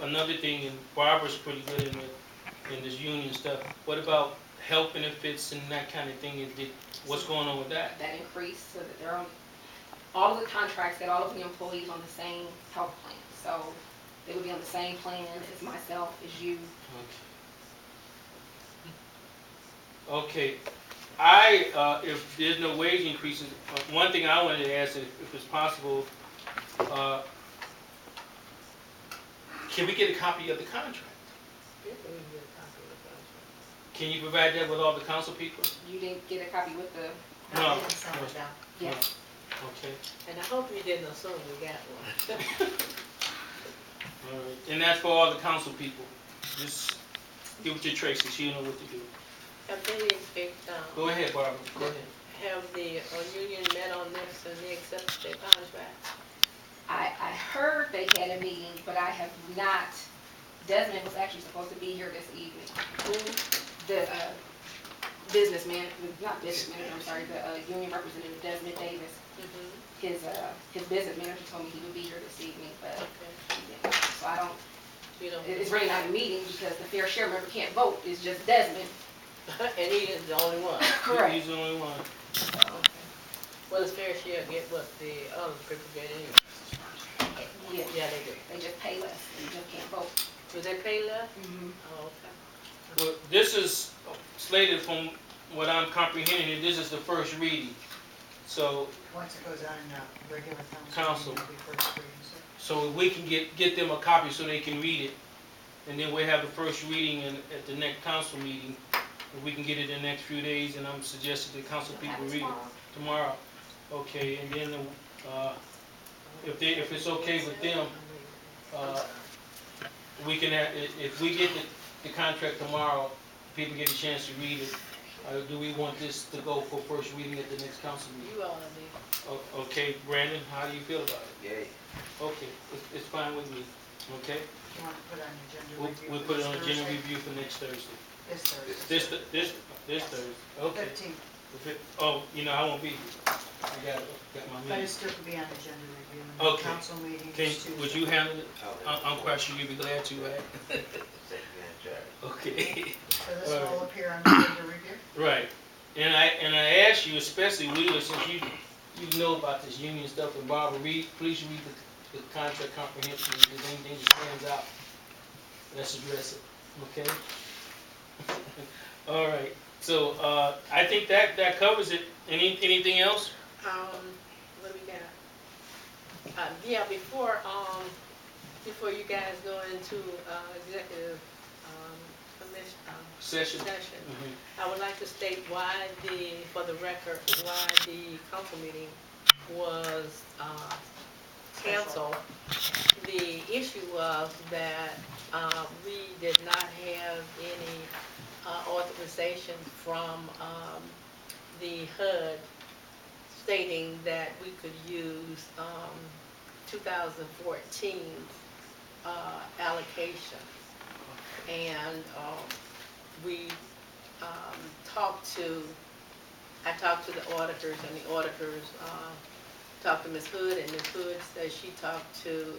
another thing, and Barbara's pretty good in this union stuff, what about health benefits and that kind of thing? What's going on with that? That increase, so that they're on, all of the contracts get all of the employees on the same health plan. So they would be on the same plan as myself, as you. Okay, if there's no wage increases, one thing I wanted to ask, if it's possible, can we get a copy of the contract? Yeah, we can get a copy of the contract. Can you provide that with all the council people? You didn't get a copy with the, No. I didn't send it down. yes. Okay, And I hope you didn't assume we got one. all right, and that's for all the council people, just give it to Tracy, she'll know what to do. Have they, Go ahead, Barbara, go ahead. have the union met on this and they accepted their contract? I heard they had a meeting, but I have not. Desmond was actually supposed to be here this evening. The businessman, not businessman, I'm sorry, the union representative, Desmond Davis. His business manager told me he would be here this evening, but Okay. he didn't. So I don't, You don't, it's really not a meeting because the fair share member can't vote, it's just Desmond. and he is the only one. Correct. He's the only one. Well, does fair share get what the other people get anyway? Yeah, Yeah, they do. they just pay less, they just can't vote. Do they pay less? Mm-hmm. Oh, okay. Well, this is slated from what I'm comprehending, this is the first reading. So, Once it goes on regular council. Council. It'll be first reading, so. so we can get them a copy so they can read it. And then we'll have the first reading at the next council meeting. If we can get it in the next few days, and I'm suggesting the council people read it tomorrow. Okay, and then, if it's okay with them, we can have, if we get the contract tomorrow, people get a chance to read it, Do we want this to go for first reading at the next council meeting? You all need. Okay, Brandon, how do you feel about it? Yay. Okay, it's fine with me, okay? You want to put it on the agenda We'll, review we'll for put it this on agenda Thursday? review for next Thursday. This Thursday. This Thursday, okay. 15th, Oh, you know, I won't be here. I got my but it meeting. still could be on the agenda review. And the Okay. council meeting Can, is Tuesday. would you handle it? I'll- I'm quite sure you'd be glad to, right? Second hand drive. Okay. So this will all appear on the agenda review? Right, and I ask you, especially Wheeler, since you know about this union stuff, and Barbara, please read the contract comprehension, if there's anything that stands out, let's address it, okay? All right, so, I think that covers it. Anything else? What do we got? Yeah, before you guys go into, executive, commission, Session? session, Mhm. I would like to state for the record, why the council meeting was, canceled. The issue was that, we did not have any, authorization from, the HUD stating that we could use, 2014, allocation. And, I talked to the auditors, and the auditors, talked to Ms. Hood, and Ms. Hood said she talked to,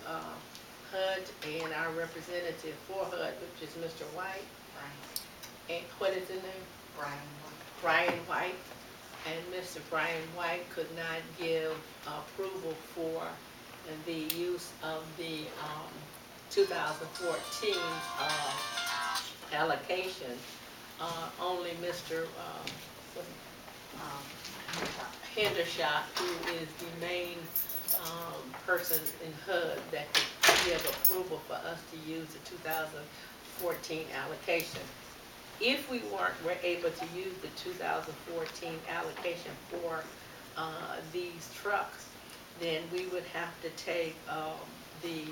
HUD and our representative for HUD, which is Mr. White. And what is his name? Brian White. And Mr. Brian White could not give approval for the use of the 2014 allocation. Only Mr. Hendershot, who is the main person in HUD that could give approval for us to use the 2014 allocation. If we were able to use the 2014 allocation for these trucks, then we would have to take the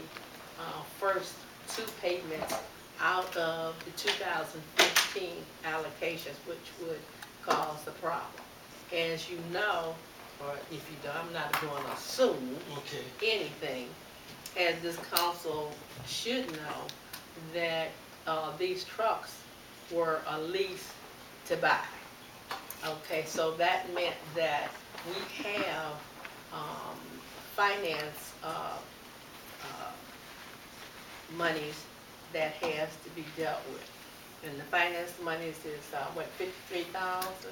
first two payments out of the 2015 allocations, which would cause the problem. As you know, or if you don't, I'm not going to assume Okay. anything, as this council should know that these trucks were a lease to buy. Okay, so that meant that we have finance monies that has to be dealt with. And the finance monies is, 53,000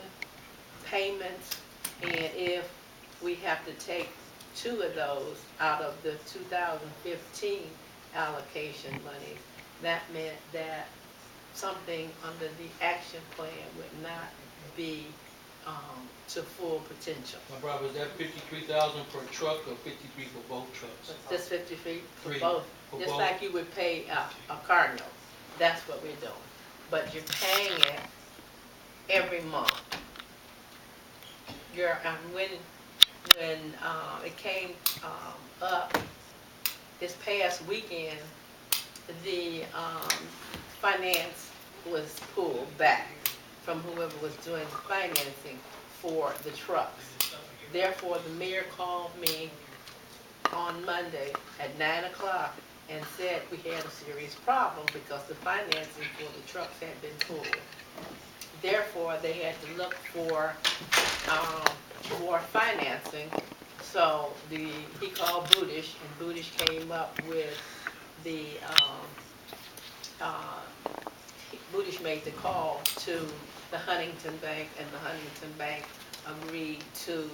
payments, and if we have to take two of those out of the 2015 allocation monies, that meant that something under the action plan would not be to full potential. My brother, is that 53,000 per truck or 53 for both trucks? Just 53 for Three. both, For just both? like you would pay a car note. That's what we're doing. But you're paying it every month. When it came up this past weekend, the finance was pulled back from whoever was doing the financing for the trucks. Therefore, the mayor called me on Monday at 9 o'clock and said we had a serious problem because the financing for the trucks had been pulled. Therefore, they had to look for financing. So he called Bootish, and Bootish came up with the Bootish made the call to the Huntington Bank, and the Huntington Bank agreed to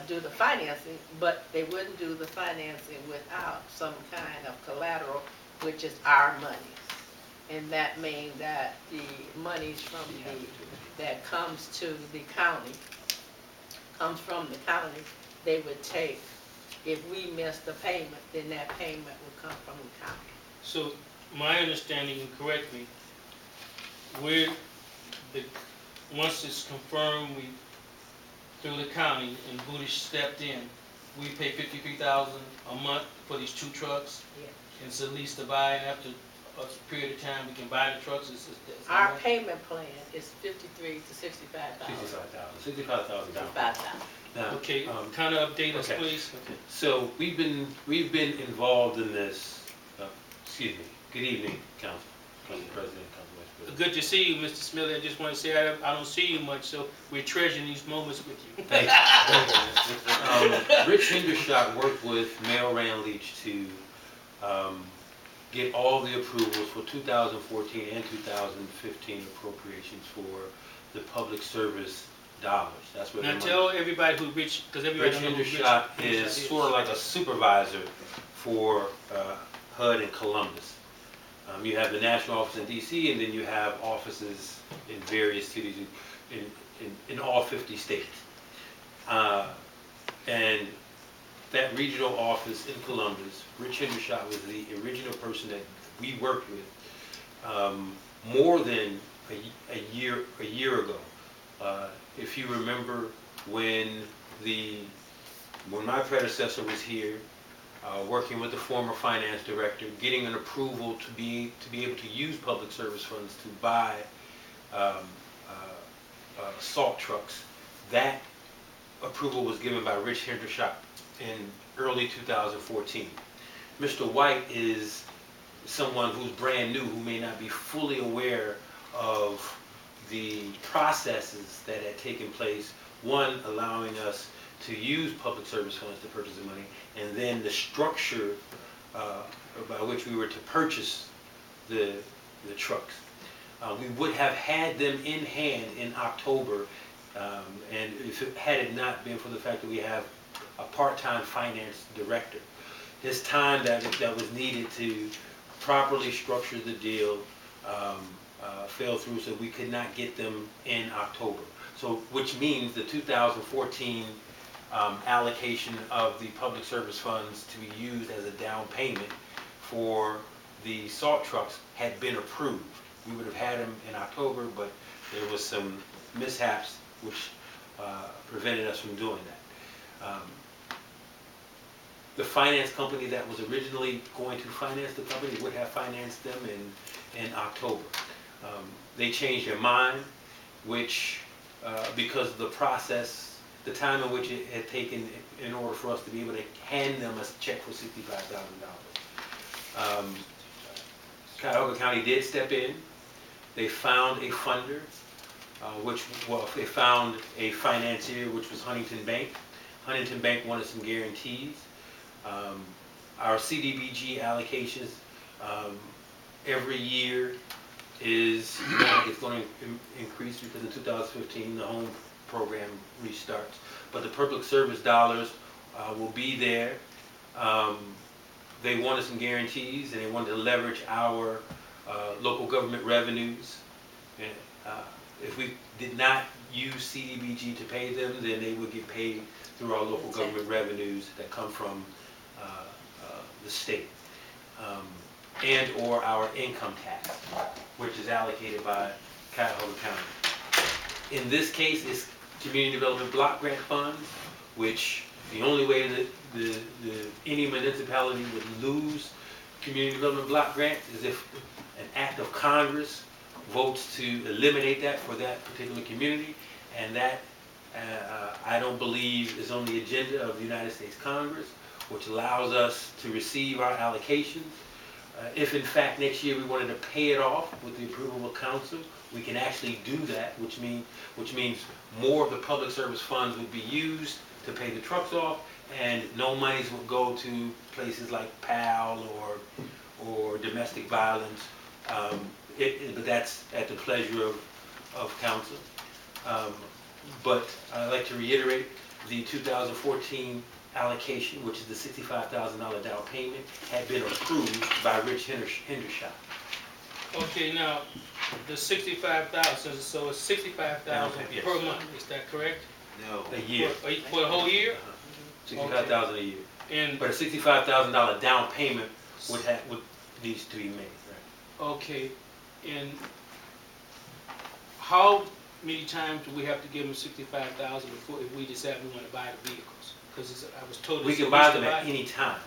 do the financing, but they wouldn't do the financing without some kind of collateral, which is our money. And that means that the monies from that comes to the county, comes from the county, they would take. If we miss the payment, then that payment would come from the county. So, my understanding, and correct me, once it's confirmed, through the county, and Bootish stepped in, we pay $53,000 a month for these two trucks. Yeah. And it's a lease to buy, and after a period of time we can buy the trucks? Is that Our right? payment plan is 53 to 65,000. 65,000 down. 65,000. Now, Okay, kind of update us, okay. please. Okay. so we've been involved in this, excuse me, good evening, Council President, Council Vice President. Good to see you, Mr. Smiley. I just want to say I don't see you much, so we're treasuring these moments with you. Thank you. Rich Hendershot worked with Mayor Rand Leach to get all the approvals for 2014 and 2015 appropriations for the public service dollars. That's where the Now money. tell everybody who Rich, because everybody Rich don't know who Hendershot Hendershot is sort of like a supervisor for HUD in Columbus. You have the national office in DC, and then you have offices in various cities in all 50 states. And that regional office in Columbus, Rich Hendershot was the original person that we worked with more than a year ago. If you remember when my predecessor was here, working with the former finance director, getting an approval to be able to use public service funds to buy salt trucks. That approval was given by Rich Hendershot in early 2014. Mr. White is someone who's brand new, who may not be fully aware of the processes that had taken place, one, allowing us to use public service funds to purchase the money, and then the structure by which we were to purchase the trucks. We would have had them in hand in October, and had it not been for the fact that we have a part-time finance director. His time that was needed to properly structure the deal fell through, so we could not get them in October. So, which means the 2014 allocation of the public service funds to be used as a down payment for the salt trucks had been approved. We would have had them in October, but there was some mishaps which prevented us from doing that. The finance company that was originally going to finance the company would have financed them in October. They changed their mind, which because of the process, the time in which it had taken in order for us to be able to hand them a check for $65,000. Cuyahoga County did step in. They found a funder, they found a financier, which was Huntington Bank. Huntington Bank wanted some guarantees. Our CDBG allocations every year is going to increase because in 2015 the home program restarts. But the public service dollars will be there. They wanted some guarantees, and they wanted to leverage our local government revenues. And, if we did not use CDBG to pay them, then they would get paid through our local government revenues that come from the state, and or our income tax, which is allocated by Cuyahoga County. In this case, it's Community Development Block Grant Funds, which the only way that any municipality would lose Community Development Block Grants is if an act of Congress votes to eliminate that for that particular community, and that I don't believe is on the agenda of the United States Congress, which allows us to receive our allocations. If in fact next year we wanted to pay it off with the approval of council, we can actually do that, which means more of the public service funds would be used to pay the trucks off, and no monies would go to places like PAL or domestic violence. But that's at the pleasure of council. But I'd like to reiterate the 2014 allocation, which is the $65,000 down payment, had been approved by Rich Hendershot. Okay, now, the 65,000, so it's 65,000 Yes. per month, is that correct? No. A year. For the whole year? $65,000 a year. And, But a $65,000 down payment would needs to be made. Right? okay, and how many times do we have to give them 65,000 before, if we decide we want to buy the vehicles? Because I was told. We it's can a buy lease them to at any time.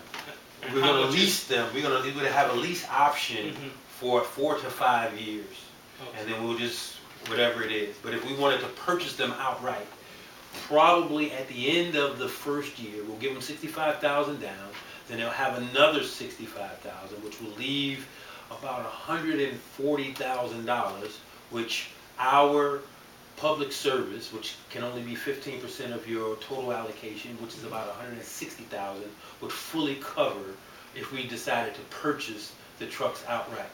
And We're how going to much is- lease them. We're going to have a lease option for 4 to 5 years. Okay. And then we'll just, whatever it is. But if we wanted to purchase them outright, probably at the end of the first year, we'll give them 65,000 down, then they'll have another 65,000, which will leave about $140,000, which our public service, which can only be 15% of your total allocation, which is about 160,000, would fully cover if we decided to purchase the trucks outright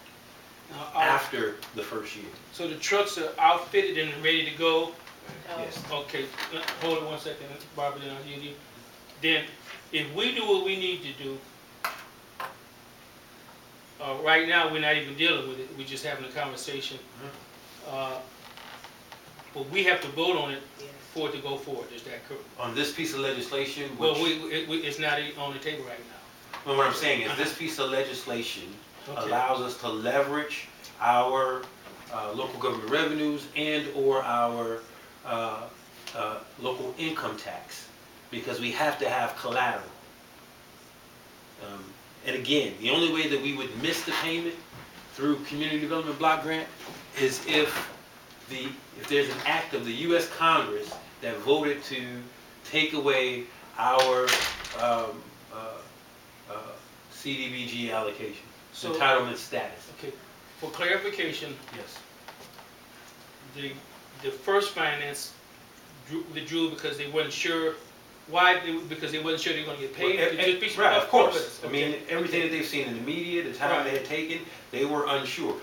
after the first year. So the trucks are outfitted and ready to go? Yes. Okay, hold it 1 second, Barbara, then I'll give you. Then, if we do what we need to do, right now, we're not even dealing with it, we're just having a conversation. But we have to vote on it for it to go forward, is that correct? On this piece of legislation, which, Well, it's not on the table right now. well, what I'm saying is this piece of legislation Okay. allows us to leverage our local government revenues and/or our local income tax, because we have to have collateral. And again, the only way that we would miss the payment through community development block grant is if there's an act of the U.S. Congress that voted to take away our CDBG allocation, So- entitlement status. Okay, for clarification, Yes. the first finance withdrew because they weren't sure, why? Because they wasn't sure they were gonna get paid? Just be- Right, of course. I Okay. mean, everything that they've seen in the media, the time they Right. had taken, they were unsure.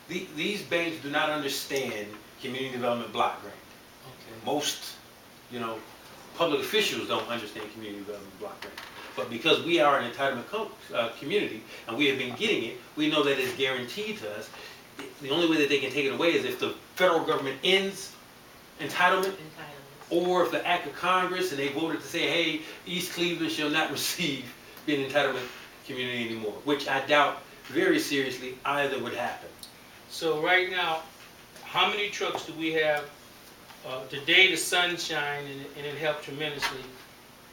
These banks do not understand community development block grant. Okay. Most, public officials don't understand community development block grant. But because we are an entitlement community and we have been getting it, we know that it's guaranteed to us. The only way that they can take it away is if the federal government ends entitlement, or if the act of Congress and they voted to say, hey, East Cleveland shall not receive being an entitlement community anymore, which I doubt very seriously either would happen. So right now, how many trucks do we have? Today the sun shined and it helped tremendously.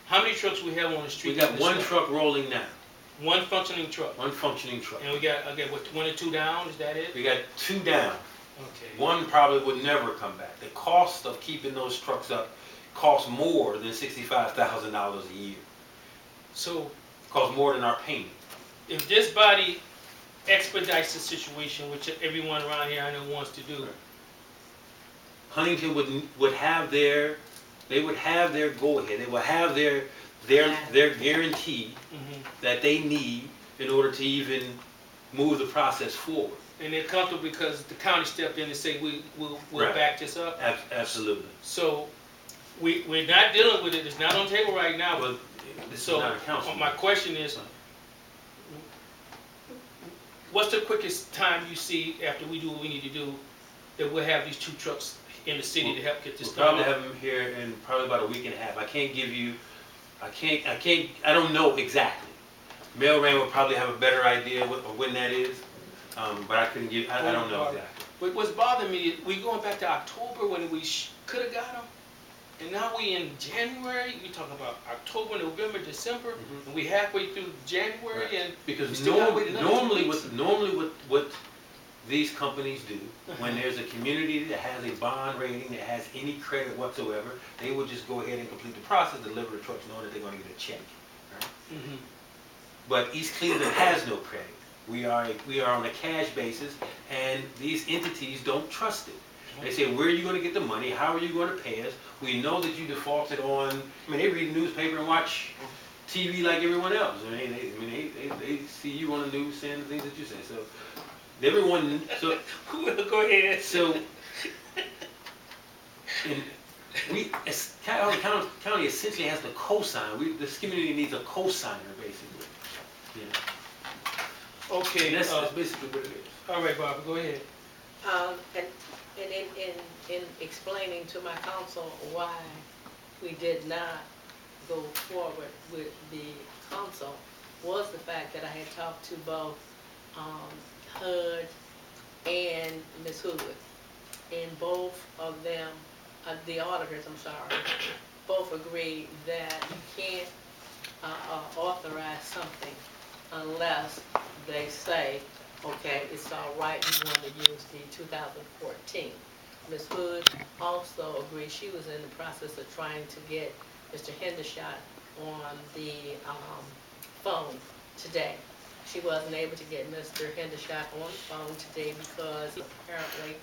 How many trucks we have on the street? We got this one summer? truck rolling now, One functioning truck. one functioning truck. And we got, okay, what, 1 or 2 down, is that it? We got 2 down. Okay. One probably would never come back. The cost of keeping those trucks up costs more than $65,000 a year. So Costs more than our payment. if this body expedites the situation, which everyone around here I know wants to do, Huntington would have their go-ahead. They will have their guarantee that they need in order to even move the process forward. and they're comfortable because the county stepped in and say, we'll Right. back this up. Absolutely. So we're not dealing with it, it's not on the table right now. But this is So not a council. my question is, what's the quickest time you see after we do what we need to do that we'll have these 2 trucks in the city to help get this We'll done? probably have them here in probably about a week and a half. I don't know exactly. Mailman will probably have a better idea of when that is, but I don't know exactly. But what's bothering me is we going back to October when we could have got them, and now we in January. We talking about October, November, December, Mhm. and we halfway through January, Right. and Because we still gotta wait another 2 normally weeks. what these companies do, when there's a community that has a bond rating, that has any credit whatsoever, they will just go ahead and complete the process, deliver the trucks, knowing that they're gonna get a check. Mhm. But East Cleveland has no credit. We are on a cash basis, and these entities don't trust it. They say, where are you gonna get the money? How are you gonna pay us? We know that you defaulted on, they read the newspaper and watch TV like everyone else. They see you on the news saying the things that you say. So Go ahead. So, Cuyahoga County essentially has the cosign. This community needs a cosigner, basically. Okay. And that's basically what it is. All right, Barbara, go ahead. And in explaining to my council why we did not go forward with the council was the fact that I had talked to both HUD and Ms. Hood. And both of them, the auditors, I'm sorry, both agreed that you can't authorize something unless they say okay, it's all right, you want to use the 2014. Ms. Hood also agreed, she was in the process of trying to get Mr. Hendershot on the phone today. She wasn't able to get Mr. Hendershot on the phone today because apparently